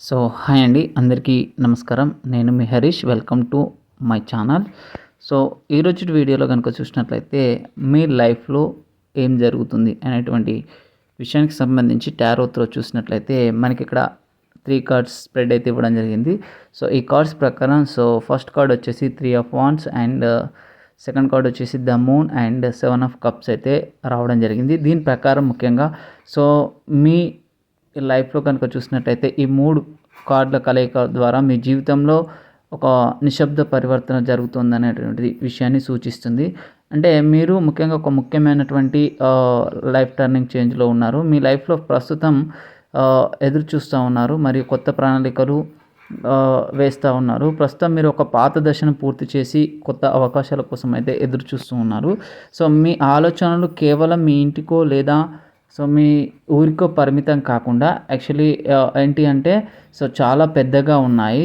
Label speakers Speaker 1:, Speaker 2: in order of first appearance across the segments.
Speaker 1: So hi అండి, అందరికీ నమస్కారం. నేను మీ Harish. Welcome to my channel. So ఈరోజు వీడియోలో కనుక చూసినట్లయితే మీ లైఫ్లో ఏం జరుగుతుంది అనేటువంటి విషయానికి సంబంధించి టారోత్లో చూసినట్లయితే మనకి ఇక్కడ 3 కార్డ్స్ స్ప్రెడ్ అయితే ఇవ్వడం జరిగింది. సో ఈ కార్డ్స్ ప్రకారం ఫస్ట్ కార్డ్ వచ్చేసి 3 of wands and second card వచ్చేసి the moon and 7 of cups అయితే రావడం జరిగింది. దీని ప్రకారం ముఖ్యంగా మీ లైఫ్లో కనుక చూసినట్టయితే ఈ 3 కార్డుల కలయిక ద్వారా మీ జీవితంలో ఒక నిశ్శబ్ద పరివర్తన జరుగుతుందనేటువంటి విషయాన్ని సూచిస్తుంది. అంటే మీరు ముఖ్యంగా ఒక ముఖ్యమైనటువంటి లైఫ్ టర్నింగ్ చేంజ్లో ఉన్నారు. మీ లైఫ్లో ప్రస్తుతం ఎదురు చూస్తూ ఉన్నారు మరియు కొత్త ప్రణాళికలు వేస్తూ ఉన్నారు. ప్రస్తుతం మీరు ఒక పాత దశను పూర్తి చేసి కొత్త అవకాశాల కోసం అయితే ఎదురు చూస్తూ ఉన్నారు. సో మీ ఆలోచనలు కేవలం మీ ఇంటికో లేదా మీ ఊరికో పరిమితం కాకుండా యాక్చువల్లీ ఏంటి అంటే చాలా పెద్దగా ఉన్నాయి.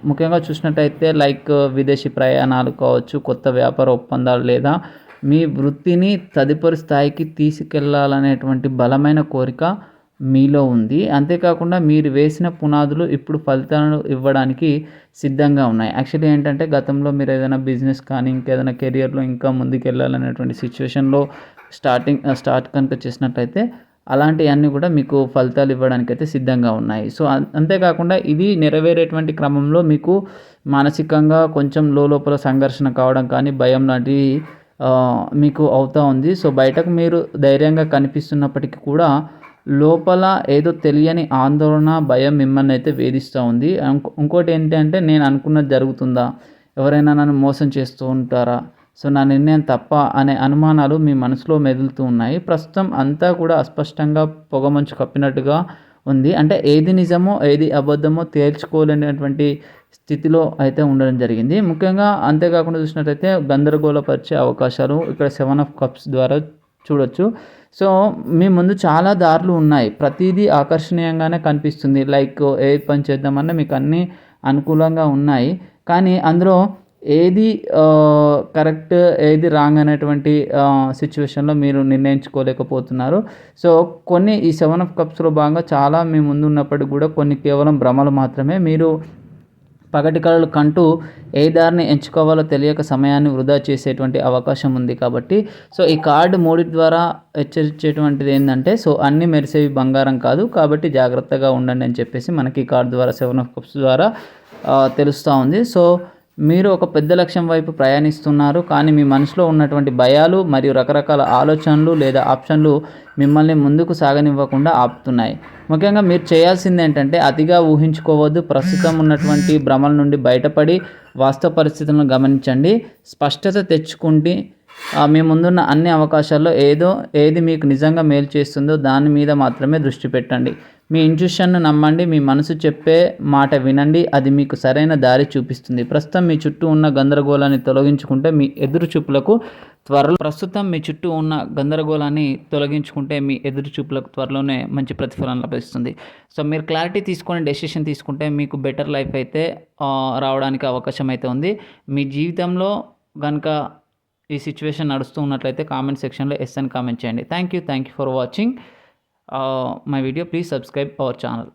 Speaker 1: ముఖ్యంగా చూసినట్టయితే లైక్ విదేశీ ప్రయాణాలు కావచ్చు, కొత్త వ్యాపార ఒప్పందాలు లేదా మీ వృత్తిని తదుపరి స్థాయికి తీసుకెళ్లాలనేటువంటి బలమైన కోరిక మీలో ఉంది. అంతేకాకుండా మీరు వేసిన పునాదులు ఇప్పుడు ఫలితాలను ఇవ్వడానికి సిద్ధంగా ఉన్నాయి. యాక్చువల్లీ ఏంటంటే గతంలో మీరు ఏదైనా బిజినెస్ కానీ ఇంకేదైనా కెరియర్లో ఇంకా ముందుకు వెళ్ళాలనేటువంటి సిచ్యువేషన్లో స్టార్ట్ కనుక చేసినట్లయితే అలాంటివన్నీ కూడా మీకు ఫలితాలు ఇవ్వడానికి అయితే సిద్ధంగా ఉన్నాయి. అంతేకాకుండా ఇది నెరవేరేటువంటి క్రమంలో మీకు మానసికంగా కొంచెం లోపల సంఘర్షణ కావడం కానీ భయం లాంటివి మీకు అవుతూ ఉంది. బయటకు మీరు ధైర్యంగా కనిపిస్తున్నప్పటికీ కూడా లోపల ఏదో తెలియని ఆందోళన, భయం మిమ్మల్ని అయితే వేధిస్తూ ఉంది. ఇంకోటి ఏంటంటే నేను అనుకున్నది జరుగుతుందా, ఎవరైనా నన్ను మోసం చేస్తూ ఉంటారా, నా నిర్ణయం తప్ప అనే అనుమానాలు మీ మనసులో మెదులుతూ ఉన్నాయి. ప్రస్తుతం అంతా కూడా అస్పష్టంగా పొగమంచు కప్పినట్టుగా ఉంది. అంటే ఏది నిజమో ఏది అబద్ధమో తేల్చుకోలేనటువంటి స్థితిలో అయితే ఉండడం జరిగింది. ముఖ్యంగా అంతేకాకుండా చూసినట్లయితే గందరగోళపరిచే అవకాశాలు ఇక్కడ 7 ఆఫ్ కప్స్ ద్వారా చూడొచ్చు. మీ ముందు చాలా దారులు ఉన్నాయి. ప్రతిదీ ఆకర్షణీయంగానే కనిపిస్తుంది. లైక్ ఏ పని చేద్దామన్నా మీకు అన్నీ అనుకూలంగా ఉన్నాయి. కానీ అందులో ఏది కరెక్ట్ ఏది రాంగ్ అనేటువంటి సిచ్యువేషన్లో మీరు నిర్ణయించుకోలేకపోతున్నారు. కొన్ని ఈ 7 ఆఫ్ కప్స్లో భాగంగా చాలా మీ ముందు ఉన్నప్పటికీ కూడా కొన్ని కేవలం భ్రమలు మాత్రమే. మీరు పగటి కలలు కంటూ ఏ దారిని ఎంచుకోవాలో తెలియక సమయాన్ని వృధా చేసేటువంటి అవకాశం ఉంది. కాబట్టి ఈ కార్డు మూడిటి ద్వారా హెచ్చరించేటువంటిది ఏంటంటే అన్నీ మెరిసేవి బంగారం కాదు, కాబట్టి జాగ్రత్తగా ఉండండి అని చెప్పేసి మనకి ఈ కార్డు ద్వారా 7 ఆఫ్ కప్స్ ద్వారా తెలుస్తూ ఉంది. మీరు ఒక పెద్ద లక్ష్యం వైపు ప్రయాణిస్తున్నారు, కానీ మీ మనసులో ఉన్నటువంటి భయాలు మరియు రకరకాల ఆలోచనలు లేదా ఆప్షన్లు మిమ్మల్ని ముందుకు సాగనివ్వకుండా ఆపుతున్నాయి. ముఖ్యంగా మీరు చేయాల్సింది ఏంటంటే అతిగా ఊహించుకోవద్దు. ప్రస్తుతం ఉన్నటువంటి భ్రమల నుండి బయటపడి వాస్తవ పరిస్థితులను గమనించండి. స్పష్టత తెచ్చుకుంటే మీ ముందున్న అన్ని అవకాశాల్లో ఏది మీకు నిజంగా మేలు చేస్తుందో దాని మీద మాత్రమే దృష్టి పెట్టండి. మీ ఇంట్యూషన్ను నమ్మండి. మీ మనసు చెప్పే మాట వినండి, అది మీకు సరైన దారి చూపిస్తుంది. ప్రస్తుతం మీ చుట్టూ ఉన్న గందరగోళాన్ని తొలగించుకుంటే మీ ఎదురు చూపులకు త్వరలోనే మంచి ప్రతిఫలం లభిస్తుంది. మీరు క్లారిటీ తీసుకొని డెసిషన్ తీసుకుంటే మీకు బెటర్ లైఫ్ అయితే రావడానికి అవకాశం అయితే ఉంది. మీ జీవితంలో కనుక ఈ సిచ్యువేషన్ నడుస్తూ ఉన్నట్లయితే కామెంట్ సెక్షన్లో ఎస్ అని కామెంట్ చేయండి. Thank you for watching my video. Please subscribe our channel.